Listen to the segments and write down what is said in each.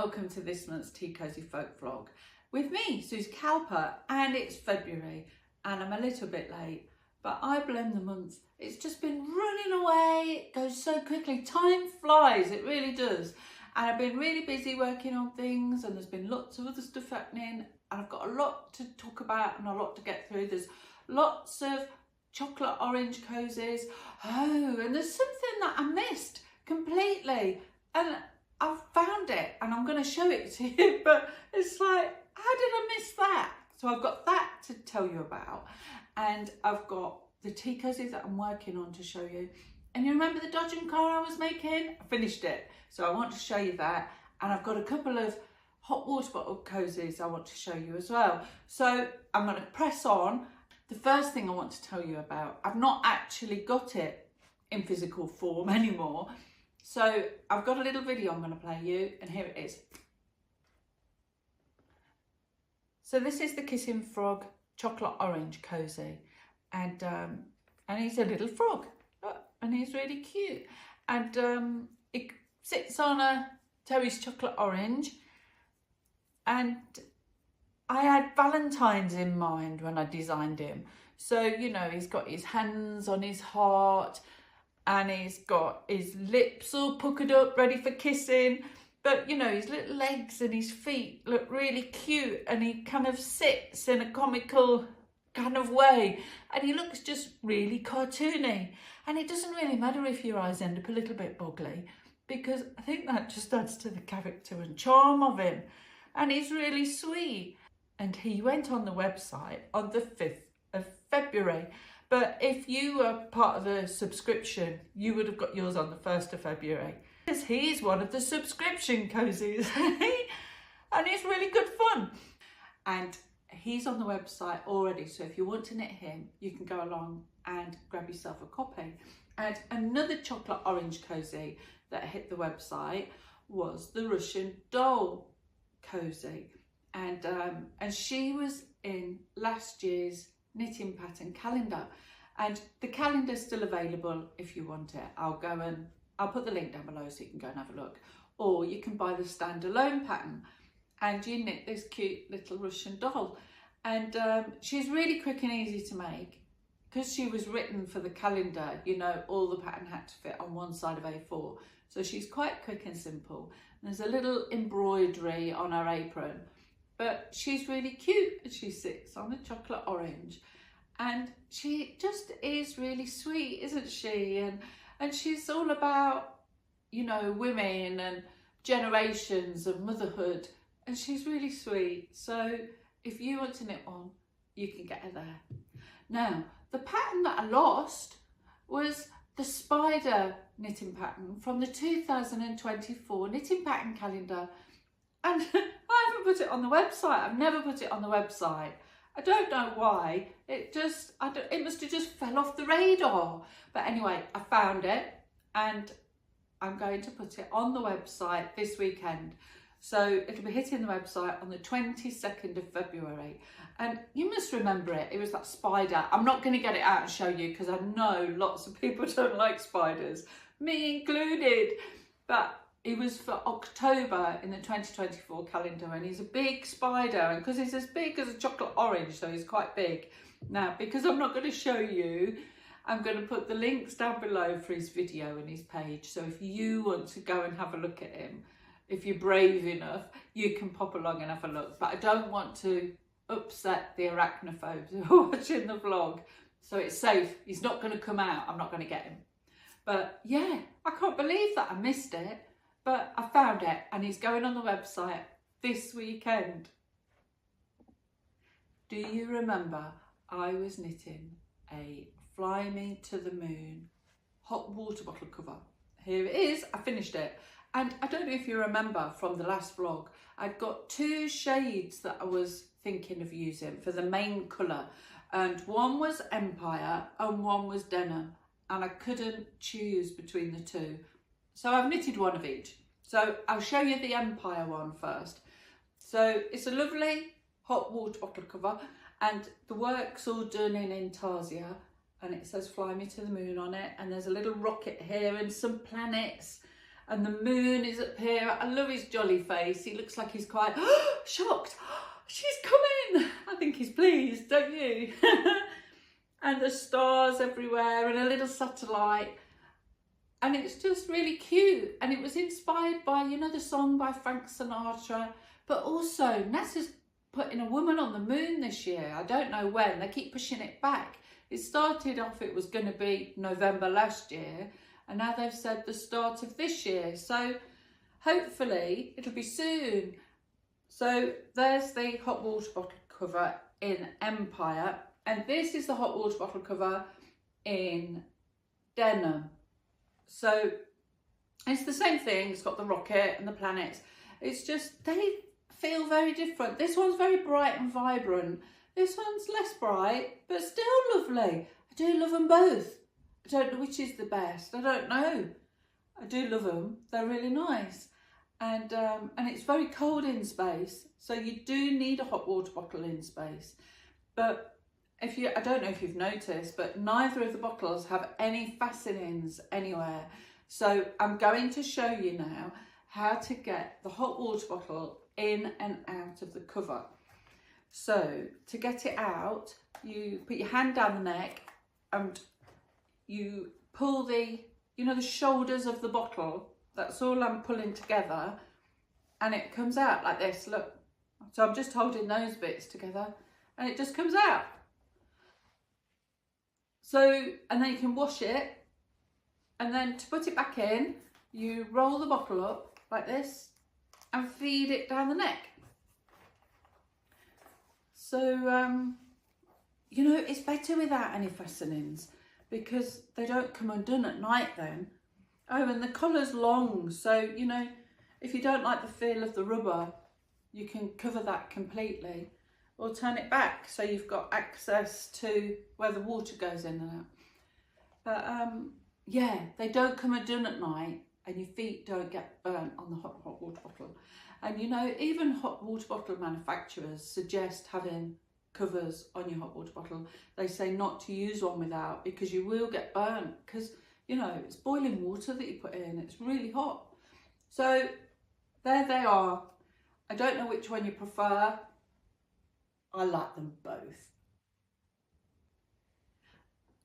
welcome to this month's TeaCosyFolk vlog with me, Suzy Cowper, and it's February and I'm a little bit late, but I blame the months. It's just been running away, it goes so quickly, time flies, it really does. And I've been really busy working on things and there's been lots of other stuff happening and I've got a lot to talk about and a lot to get through. There's lots of chocolate orange cosies. Oh, and there's something that I missed completely and I've found it and I'm going to show it to you, but it's like, how did I miss that? So I've got that to tell you about, and I've got the tea cozy that I'm working on to show you. And you remember the dodgem car I was making? I finished it, so I want to show you that. And I've got a couple of hot water bottle cosies I want to show you as well. So I'm going to press on. The first thing I want to tell you about, I've not actually got it in physical form anymore. So I've got a little video I'm going to play you, and here it is. So this is the Kissing Frog Chocolate Orange Cosy, and he's a little frog, look, and he's really cute, and it sits on a Terry's Chocolate Orange, and I had Valentine's in mind when I designed him. So, you know, he's got his hands on his heart, and he's got his lips all puckered up, ready for kissing. But, you know, his little legs and his feet look really cute, and he kind of sits in a comical kind of way. And he looks just really cartoony. And it doesn't really matter if your eyes end up a little bit buggly, because I think that just adds to the character and charm of him. And he's really sweet. And he went on the website on the 5th of February. But if you were part of the subscription, you would have got yours on the 1st of February. Because he's one of the subscription cosies. And it's really good fun. And he's on the website already. So if you want to knit him, you can go along and grab yourself a copy. And another chocolate orange cosy that hit the website was the Russian doll cosy. And she was in last year's knitting pattern calendar, and the calendar's still available if you want it. I'll put the link down below so you can go and have a look, or you can buy the standalone pattern and you knit this cute little Russian doll. And she's really quick and easy to make because she was written for the calendar. You know, all the pattern had to fit on one side of A4, so she's quite quick and simple. And there's a little embroidery on her apron, but she's really cute and she sits on a chocolate orange, and she just is really sweet, isn't she? And she's all about, you know, women and generations of motherhood, and she's really sweet. So if you want to knit one, you can get her there. Now, the pattern that I lost was the spider knitting pattern from the 2024 knitting pattern calendar. And I haven't put it on the website. I've never put it on the website. I don't know why. It must have just fell off the radar. But anyway, I found it and I'm going to put it on the website this weekend. So it'll be hitting the website on the 22nd of February. And you must remember it. It was that spider. I'm not going to get it out and show you because I know lots of people don't like spiders, me included. But it was for October in the 2024 calendar, and he's a big spider, and because he's as big as a chocolate orange, so he's quite big. Now, because I'm not going to show you, I'm going to put the links down below for his video and his page. So if you want to go and have a look at him, if you're brave enough, you can pop along and have a look. But I don't want to upset the arachnophobes who are watching the vlog. So it's safe. He's not going to come out. I'm not going to get him. But yeah, I can't believe that I missed it. But I found it, and he's going on the website this weekend. Do you remember I was knitting a Fly Me to the Moon hot water bottle cover? Here it is. I finished it. And I don't know if you remember from the last vlog, I'd got two shades that I was thinking of using for the main colour. And one was Empire and one was Denim. And I couldn't choose between the two. So I've knitted one of each. So I'll show you the Empire one first. So it's a lovely hot water bottle cover, and the work's all done in Intarsia, and it says Fly Me to the Moon on it, and there's a little rocket here and some planets, and the moon is up here. I love his jolly face. He looks like he's quite shocked. She's coming. I think he's pleased, don't you? And the stars everywhere and a little satellite. And it's just really cute. And it was inspired by, you know, the song by Frank Sinatra. But also, NASA's putting a woman on the moon this year. I don't know when. They keep pushing it back. It started off, it was going to be November last year. And now they've said the start of this year. So hopefully it'll be soon. So there's the hot water bottle cover in Empire. And this is the hot water bottle cover in Denim. So it's the same thing. It's got the rocket and the planets. It's just, they feel very different. This one's very bright and vibrant. This one's less bright, but still lovely. I do love them both. I don't know which is the best. I don't know. I do love them. They're really nice. And it's very cold in space. So you do need a hot water bottle in space. But I don't know if you've noticed, but neither of the bottles have any fastenings anywhere. So I'm going to show you now how to get the hot water bottle in and out of the cover. So to get it out, you put your hand down the neck and you pull the shoulders of the bottle. That's all I'm pulling together, and it comes out like this, look. So I'm just holding those bits together and it just comes out. So, and then you can wash it, and then to put it back in, you roll the bottle up like this and feed it down the neck. So, you know, it's better without any fastenings because they don't come undone at night then. Oh, and the collar's long, so, you know, if you don't like the feel of the rubber, you can cover that completely or turn it back so you've got access to where the water goes in and out. But, yeah, they don't come undone at night and your feet don't get burnt on the hot water bottle. And, you know, even hot water bottle manufacturers suggest having covers on your hot water bottle. They say not to use one without because you will get burnt because, you know, it's boiling water that you put in. It's really hot. So there they are. I don't know which one you prefer. I like them both.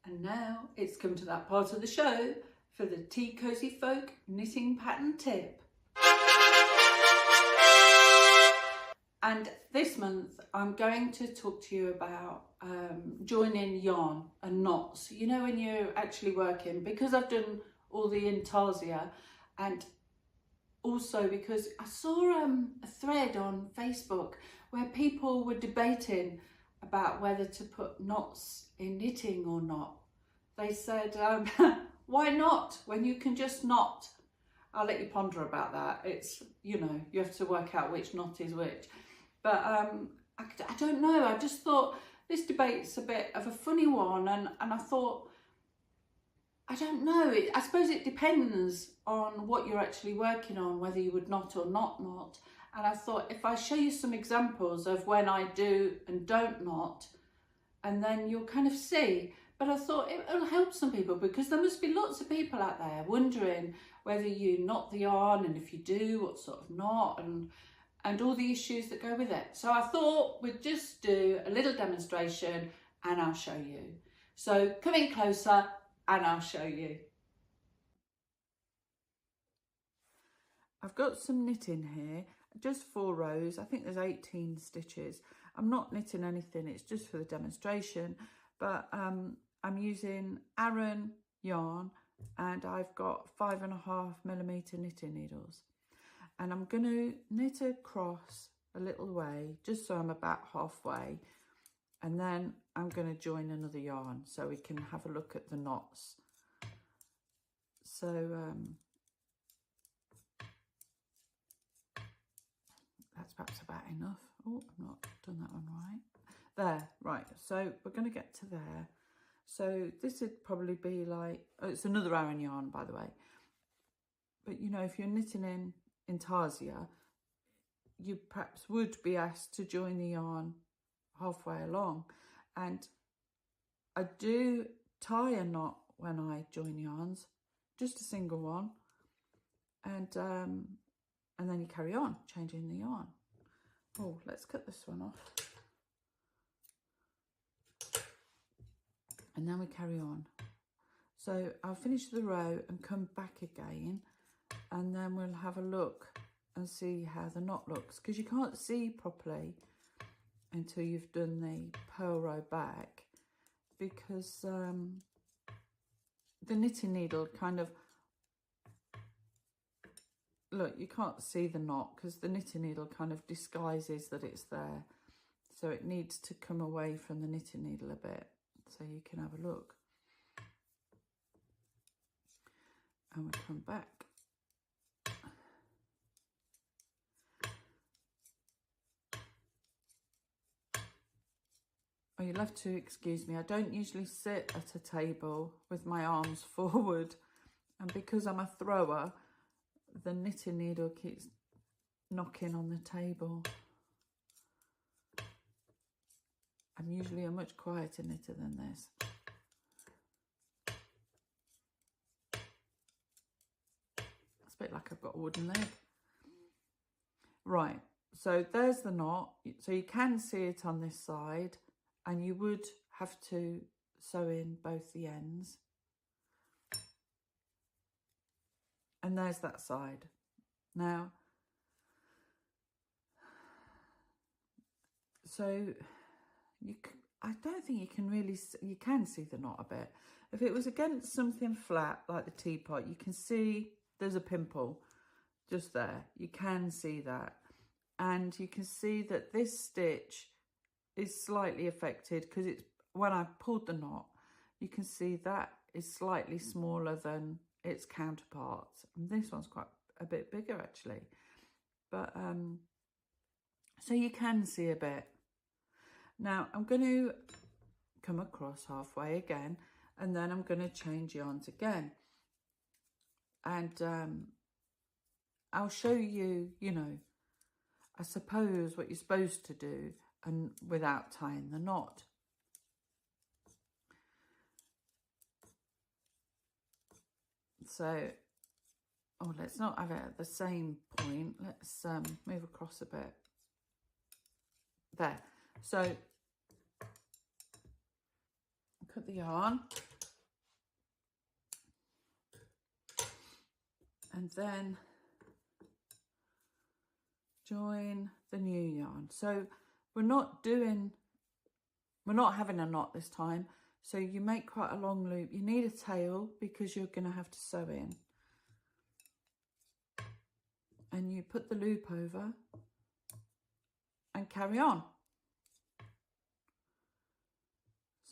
And now it's come to that part of the show for the TeaCosyFolk knitting pattern tip. And this month I'm going to talk to you about joining yarn and knots. You know, when you're actually working, because I've done all the intarsia, and also because I saw a thread on Facebook where people were debating about whether to put knots in knitting or not. They said, why not when you can just knot? I'll let you ponder about that. It's, you know, you have to work out which knot is which. But I don't know, I just thought this debate's a bit of a funny one, and I thought, I don't know, I suppose it depends on what you're actually working on, whether you would knot or not knot. And I thought if I show you some examples of when I do and don't knot, and then you'll kind of see. But I thought it'll help some people because there must be lots of people out there wondering whether you knot the yarn, and if you do, what sort of knot, and all the issues that go with it. So I thought we'd just do a little demonstration and I'll show you. So come in closer and I'll show you. I've got some knitting here, just 4 rows. I think there's 18 stitches. I'm not knitting anything, it's just for the demonstration, but I'm using Aran yarn and I've got 5.5mm knitting needles. And I'm going to knit across a little way, just so I'm about halfway. And then I'm going to join another yarn so we can have a look at the knots. So that's perhaps about enough. Oh, I've not done that one right. There, right. So we're going to get to there. So this would probably be like, oh, it's another Aran yarn, by the way. But, you know, if you're knitting in intarsia, you perhaps would be asked to join the yarn halfway along, and I do tie a knot when I join yarns, just a single one, and then you carry on changing the yarn. Oh, let's cut this one off. And then we carry on. So I'll finish the row and come back again, and then we'll have a look and see how the knot looks, because you can't see properly until you've done the purl row back, because the knitting needle kind of, look, you can't see the knot because the knitting needle kind of disguises that it's there, so it needs to come away from the knitting needle a bit so you can have a look. And we come back. Oh, you'll have to excuse me, I don't usually sit at a table with my arms forward, and because I'm a thrower, the knitting needle keeps knocking on the table. I'm usually a much quieter knitter than this. It's a bit like I've got a wooden leg. Right, so there's the knot. So you can see it on this side, and you would have to sew in both the ends. And there's that side. Now, so I don't think you can really, you can see the knot a bit. If it was against something flat like the teapot, you can see there's a pimple just there. You can see that. And you can see that this stitch is slightly affected because it's, when I pulled the knot, you can see that is slightly smaller than its counterparts. And this one's quite a bit bigger actually. But so you can see a bit. Now I'm going to come across halfway again, and then I'm going to change yarns again. And I'll show you, you know, I suppose what you're supposed to do, and without tying the knot. So, oh, let's not have it at the same point. Let's move across a bit. There. So, cut the yarn. And then join the new yarn. So we're not having a knot this time. So you make quite a long loop. You need a tail because you're going to have to sew in. And you put the loop over and carry on.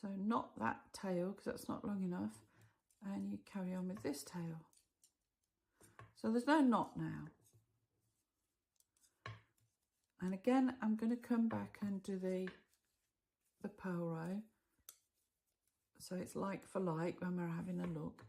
So not that tail because that's not long enough. And you carry on with this tail. So there's no knot now. And again, I'm going to come back and do the purl row. So it's like for like when we're having a look.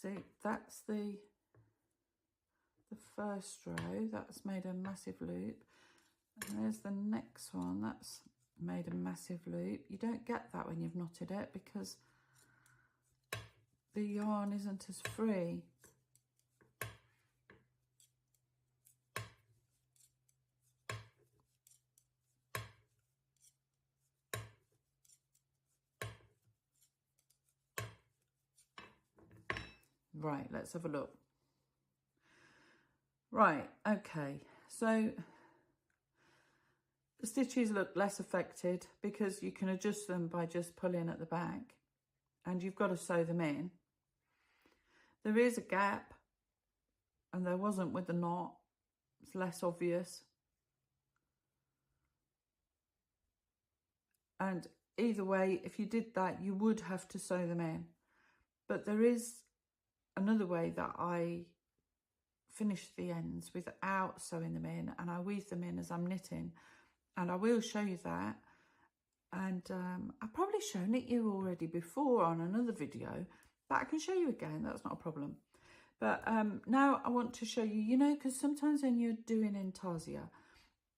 See, that's the first row. That's made a massive loop. And there's the next one, that's made a massive loop. You don't get that when you've knotted it because the yarn isn't as free. Right, let's have a look. Right, okay, so the stitches look less affected because you can adjust them by just pulling at the back, and you've got to sew them in. There is a gap, and there wasn't with the knot. It's less obvious. And either way, if you did that, you would have to sew them in. But there is another way that I finish the ends without sewing them in, and I weave them in as I'm knitting. And I will show you that. And I've probably shown it you already before on another video, but I can show you again, that's not a problem. But now I want to show you, you know, because sometimes when you're doing intarsia,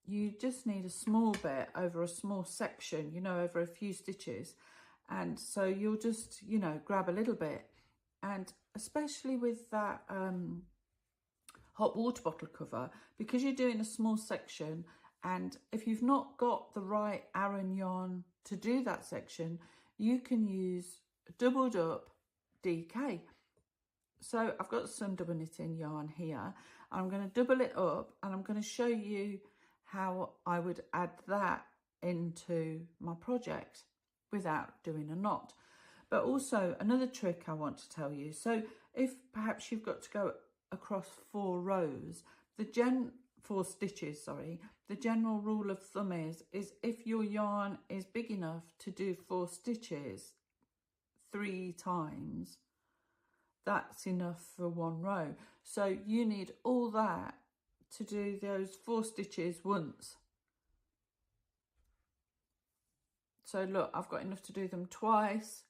you just need a small bit over a small section, you know, over a few stitches. And so you'll just, you know, grab a little bit. And especially with that hot water bottle cover, because you're doing a small section, and if you've not got the right Aran yarn to do that section, you can use doubled up DK. So I've got some double knitting yarn here. I'm going to double it up, and I'm going to show you how I would add that into my project without doing a knot. But also another trick I want to tell you. So if perhaps you've got to go across 4 rows, four stitches, sorry, the general rule of thumb is if your yarn is big enough to do 4 stitches 3 times, that's enough for 1 row. So you need all that to do those 4 stitches once. So look, I've got enough to do them twice,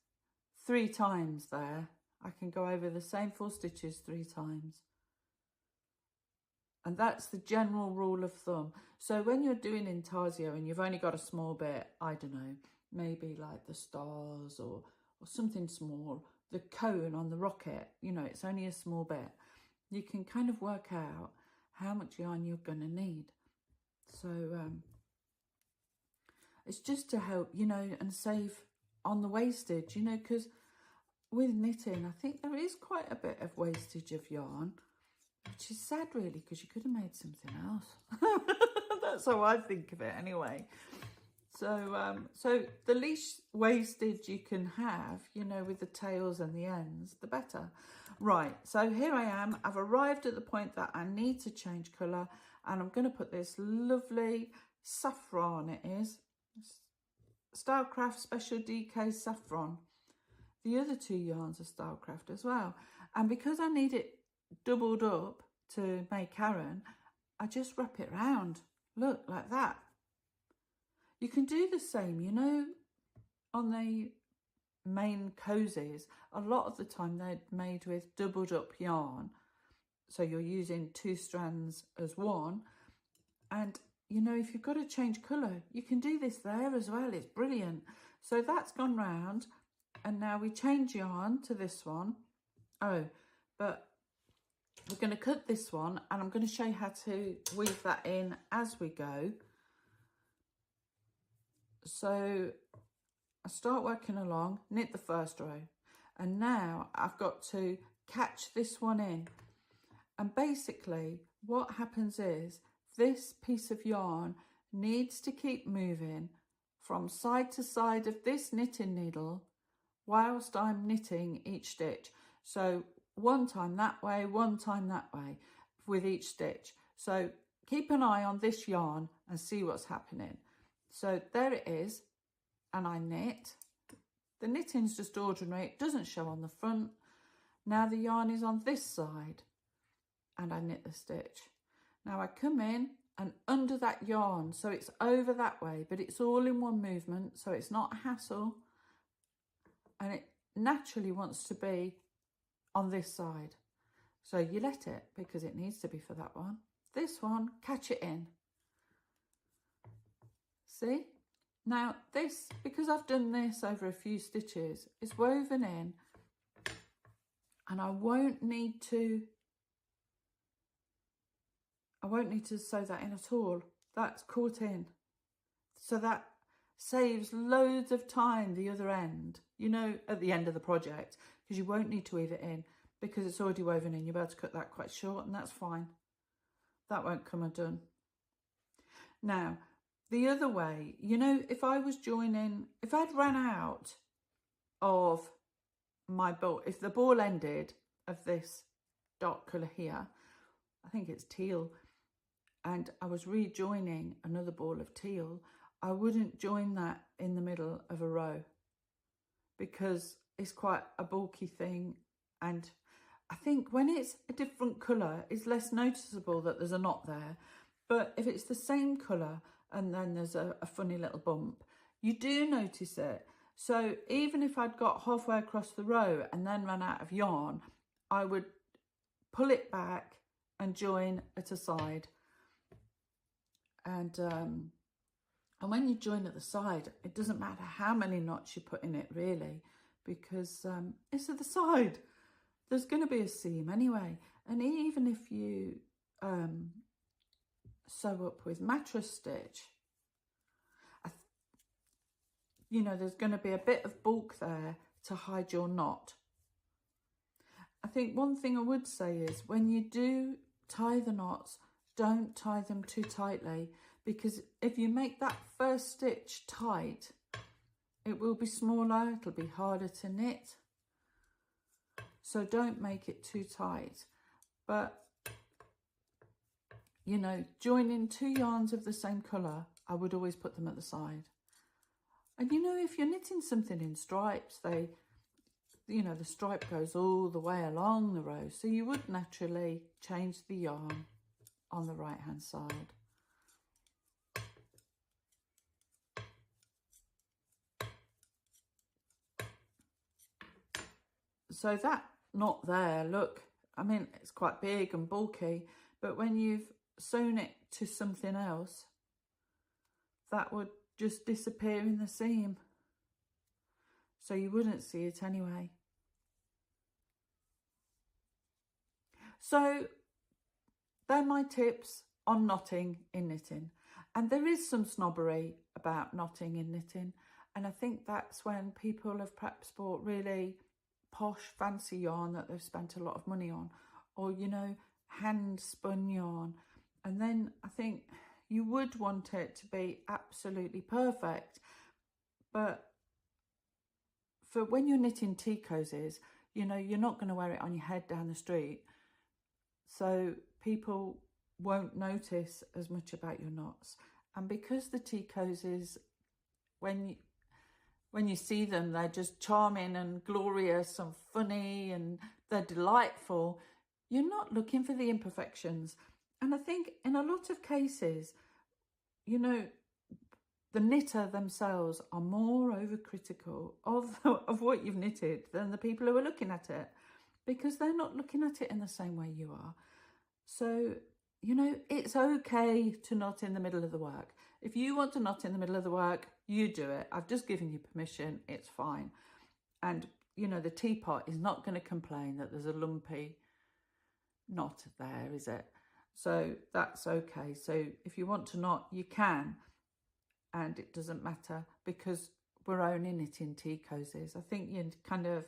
3 times there. I can go over the same 4 stitches 3 times. And that's the general rule of thumb. So when you're doing intarsia and you've only got a small bit, I don't know, maybe like the stars or something small, the cone on the rocket, you know, it's only a small bit. You can kind of work out how much yarn you're going to need. So it's just to help, you know, and save on the wastage, you know, because with knitting, I think there is quite a bit of wastage of yarn, which is sad really, because you could have made something else. That's how I think of it anyway. So so the least wastage you can have, you know, with the tails and the ends, the better. Right, so here I am. I've arrived at the point that I need to change colour, and I'm going to put this lovely saffron, it is, Stylecraft Special DK Saffron. The other 2 yarns are Stylecraft as well. And because I need it doubled up to make Aran, I just wrap it round. Look, like that. You can do the same, you know, on the main Cosies. A lot of the time they're made with doubled up yarn. So you're using 2 strands as one. And, you know, if you've got to change colour, you can do this there as well. It's brilliant. So that's gone round. And now we change yarn to this one. Oh, but we're going to cut this one, and I'm going to show you how to weave that in as we go. So I start working along, knit the first row, and now I've got to catch this one in. And basically what happens is this piece of yarn needs to keep moving from side to side of this knitting needle whilst I'm knitting each stitch. So one time that way, one time that way with each stitch. So keep an eye on this yarn and see what's happening. So there it is, and I knit. The knitting's just ordinary, it doesn't show on the front. Now the yarn is on this side, and I knit the stitch. Now I come in and under that yarn, so it's over that way, but it's all in one movement, so it's not a hassle. And it naturally wants to be on this side. So you let it, because it needs to be for that one. This one, catch it in. See? Now this, because I've done this over a few stitches, it's woven in, and I won't need to sew that in at all. That's caught in. So that saves loads of time the other end, you know, at the end of the project, because you won't need to weave it in because it's already woven in. You'll be able to cut that quite short, and that's fine. That won't come undone. Now, the other way, you know, if I was joining, if I'd run out of my ball, if the ball ended of this dark colour here, I think it's teal, and I was rejoining another ball of teal, I wouldn't join that in the middle of a row because it's quite a bulky thing, and I think when it's a different colour, it's less noticeable that there's a knot there. But if it's the same colour and then there's a funny little bump, you do notice it. So even if I'd got halfway across the row and then ran out of yarn, I would pull it back and join at a side. And when you join at the side, it doesn't matter how many knots you put in it really, because it's at the side. There's going to be a seam anyway. And even if you sew up with mattress stitch, you know, there's going to be a bit of bulk there to hide your knot. I think one thing I would say is when you do tie the knots, don't tie them too tightly, because if you make that first stitch tight, it will be smaller, it'll be harder to knit. So don't make it too tight. But, you know, joining 2 yarns of the same colour, I would always put them at the side. And, you know, if you're knitting something in stripes, you know, the stripe goes all the way along the row. So you would naturally change the yarn on the right-hand side. So that knot there, look, I mean, it's quite big and bulky, but when you've sewn it to something else, that would just disappear in the seam. So you wouldn't see it anyway. So they're my tips on knotting in knitting. And there is some snobbery about knotting in knitting. And I think that's when people have perhaps bought really posh, fancy yarn that they've spent a lot of money on. Or, you know, hand spun yarn. And then I think you would want it to be absolutely perfect. But for when you're knitting tea cozies, you know, you're not going to wear it on your head down the street. So people won't notice as much about your knots. And because the tea cozies, when you see them, they're just charming and glorious and funny and they're delightful, you're not looking for the imperfections. And I think in a lot of cases, you know, the knitter themselves are more overcritical of what you've knitted than the people who are looking at it, because they're not looking at it in the same way you are. So, you know, it's okay to knot in the middle of the work. If you want to knot in the middle of the work, you do it. I've just given you permission. It's fine. And, you know, the teapot is not going to complain that there's a lumpy knot there, is it? So that's okay. So if you want to knot, you can. And it doesn't matter, because we're only knitting tea cozies. I think you kind of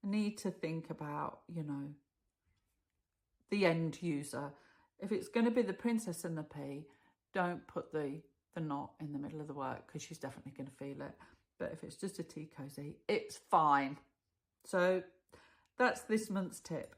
need to think about, you know, the end user. If it's going to be the princess and the pea, don't put the knot in the middle of the work, because she's definitely going to feel it. But if it's just a tea cosy, it's fine. So that's this month's tip.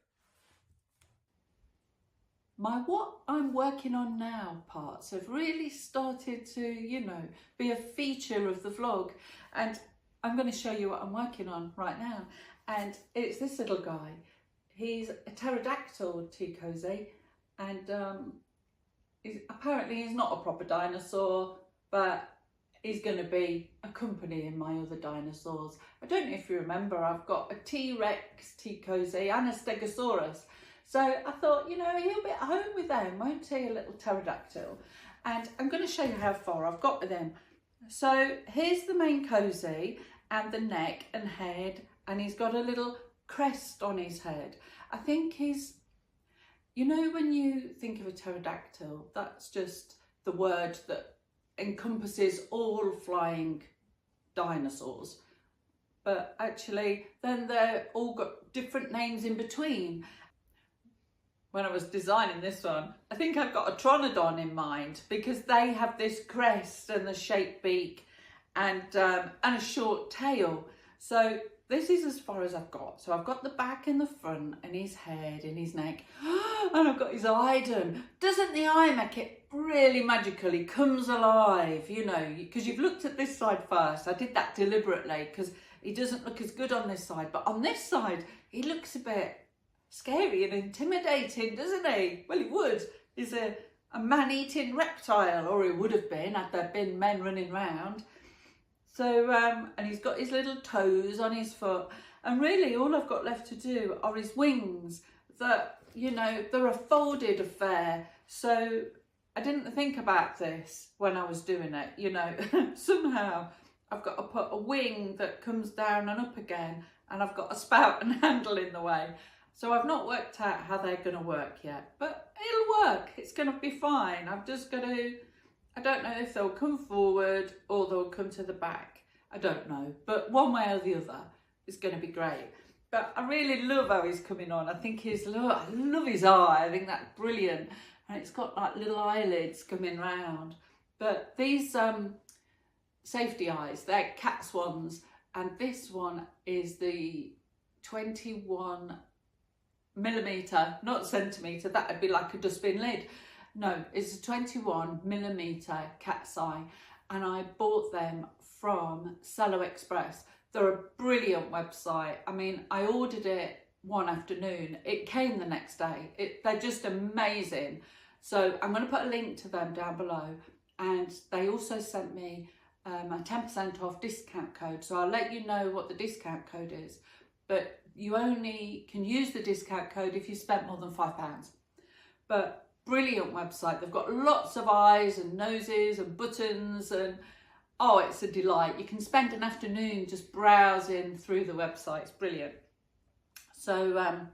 My what I'm working on now parts have really started to, you know, be a feature of the vlog. And I'm going to show you what I'm working on right now. And it's this little guy. He's a pterodactyl tea cozy, and apparently he's not a proper dinosaur, but he's going to be accompanying my other dinosaurs. I don't know if you remember, I've got a T-Rex tea cozy and a Stegosaurus. So I thought, you know, he'll be at home with them, won't he, a little pterodactyl? And I'm going to show you how far I've got with him. So here's the main cozy and the neck and head, and he's got a little crest on his head. I think he's, you know, when you think of a pterodactyl, that's just the word that encompasses all flying dinosaurs. But actually, then they're all got different names in between. When I was designing this one, I think I've got a Tronodon in mind, because they have this crest and the shaped beak and a short tail. So this is as far as I've got. So I've got the back and the front and his head and his neck, and I've got his eye done. Doesn't the eye make it really magical? He comes alive, you know, because you've looked at this side first. I did that deliberately because he doesn't look as good on this side, but on this side he looks a bit scary and intimidating, doesn't he? Well, he would. He's a man-eating reptile, or he would have been had there been men running round. So, and he's got his little toes on his foot, and really all I've got left to do are his wings. that, you know, they're a folded affair. So I didn't think about this when I was doing it, you know. Somehow I've got to put a wing that comes down and up again, and I've got a spout and handle in the way. So I've not worked out how they're going to work yet, but it'll work. It's going to be fine. I've just got to, I don't know if they'll come forward or they'll come to the back. I don't know, but one way or the other is going to be great. But I really love how he's coming on. I think I love his eye. I think that's brilliant. And it's got like little eyelids coming round. But these safety eyes, they're cat swans. And this one is the 21mm, not centimetre, that would be like a dustbin lid. No, it's a 21mm cat's eye. And I bought them from Cello Express. They're a brilliant website. I mean, I ordered it one afternoon. It came the next day. They're just amazing. So I'm going to put a link to them down below. And they also sent me a 10% off discount code. So I'll let you know what the discount code is. But you only can use the discount code if you spent more than £5. But brilliant website. They've got lots of eyes and noses and buttons, and oh, it's a delight. You can spend an afternoon just browsing through the website. It's brilliant. So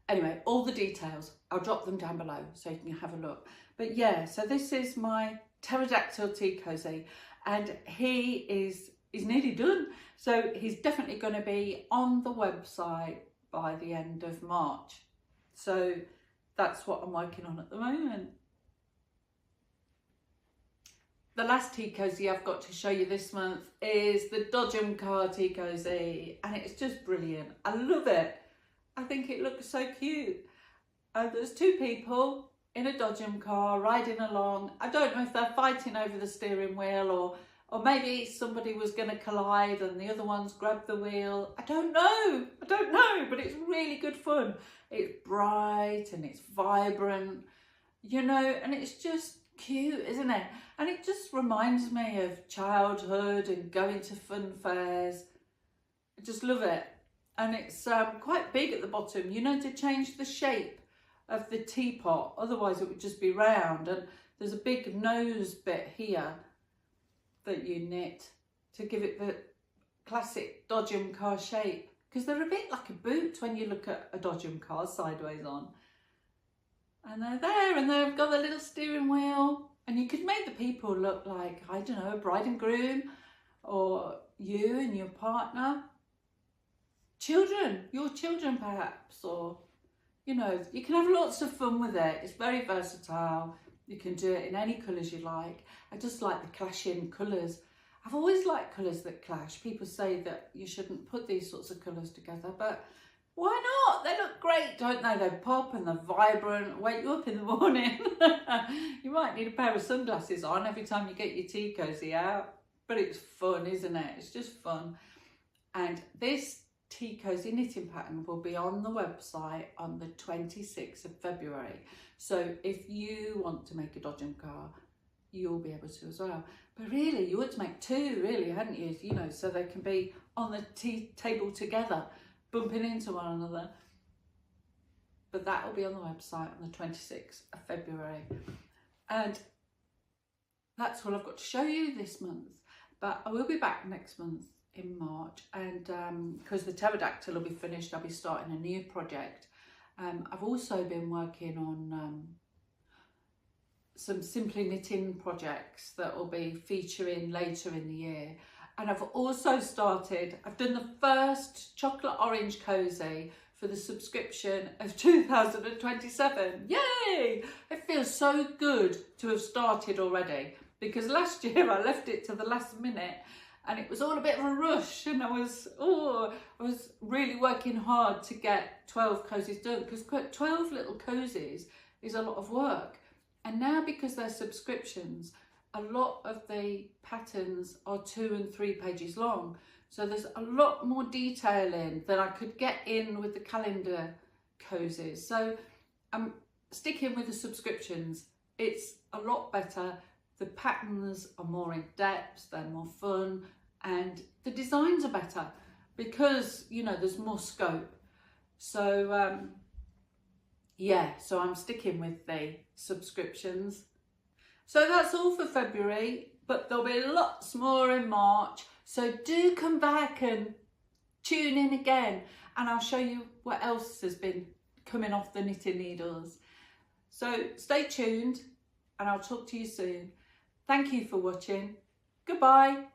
anyway, all the details, I'll drop them down below so you can have a look. But yeah, so this is my pterodactyl tea cozy, and he's nearly done. So he's definitely going to be on the website by the end of March. So that's what I'm working on at the moment. The last tea cozy I've got to show you this month is the Dodgem Car tea cozy, and it's just brilliant. I love it. I think it looks so cute. There's two people in a Dodgem car riding along. I don't know if they're fighting over the steering wheel, or maybe somebody was going to collide and the other one's grabbed the wheel. I don't know, but it's really good fun. It's bright and it's vibrant, you know, and it's just cute, isn't it? And it just reminds me of childhood and going to fun fairs. I just love it. And it's quite big at the bottom, you know, to change the shape of the teapot. Otherwise it would just be round. And there's a big nose bit here that you knit to give it the classic Dodgem car shape. Because they're a bit like a boot when you look at a Dodgem car sideways on. And they're there, and they've got a little steering wheel. And you could make the people look like, I don't know, a bride and groom, or you and your partner. Children, your children perhaps, or, you know, you can have lots of fun with it. It's very versatile. You can do it in any colours you like. I just like the clashing colours. I've always liked colours that clash. People say that you shouldn't put these sorts of colours together, but why not? They look great, don't they? They pop and they're vibrant, wake you up in the morning. You might need a pair of sunglasses on every time you get your tea cozy out, but it's fun, isn't it? It's just fun. And this tea cozy knitting pattern will be on the website on the 26th of February. So if you want to make a Dodgem car, you'll be able to as well. But really, you ought to make two, really, hadn't you? You know, so they can be on the tea table together, bumping into one another. But that will be on the website on the 26th of February. And that's all I've got to show you this month. But I will be back next month in March, and because the pterodactyl will be finished, I'll be starting a new project. I've also been working on some Simply Knitting projects that will be featuring later in the year. And I've also started, I've done the first chocolate orange cozy for the subscription of 2027. Yay! It feels so good to have started already, because last year I left it to the last minute and it was all a bit of a rush, and I was really working hard to get 12 cozies done, because 12 little cozies is a lot of work. And now, because they're subscriptions, a lot of the patterns are 2 and 3 pages long. So there's a lot more detailing than I could get in with the calendar cozies. So I'm sticking with the subscriptions. It's a lot better. The patterns are more in depth, they're more fun, and the designs are better because, you know, there's more scope. So yeah, so I'm sticking with the subscriptions. So that's all for February, but there'll be lots more in March. So do come back and tune in again, and I'll show you what else has been coming off the knitting needles. So stay tuned and I'll talk to you soon. Thank you for watching. Goodbye.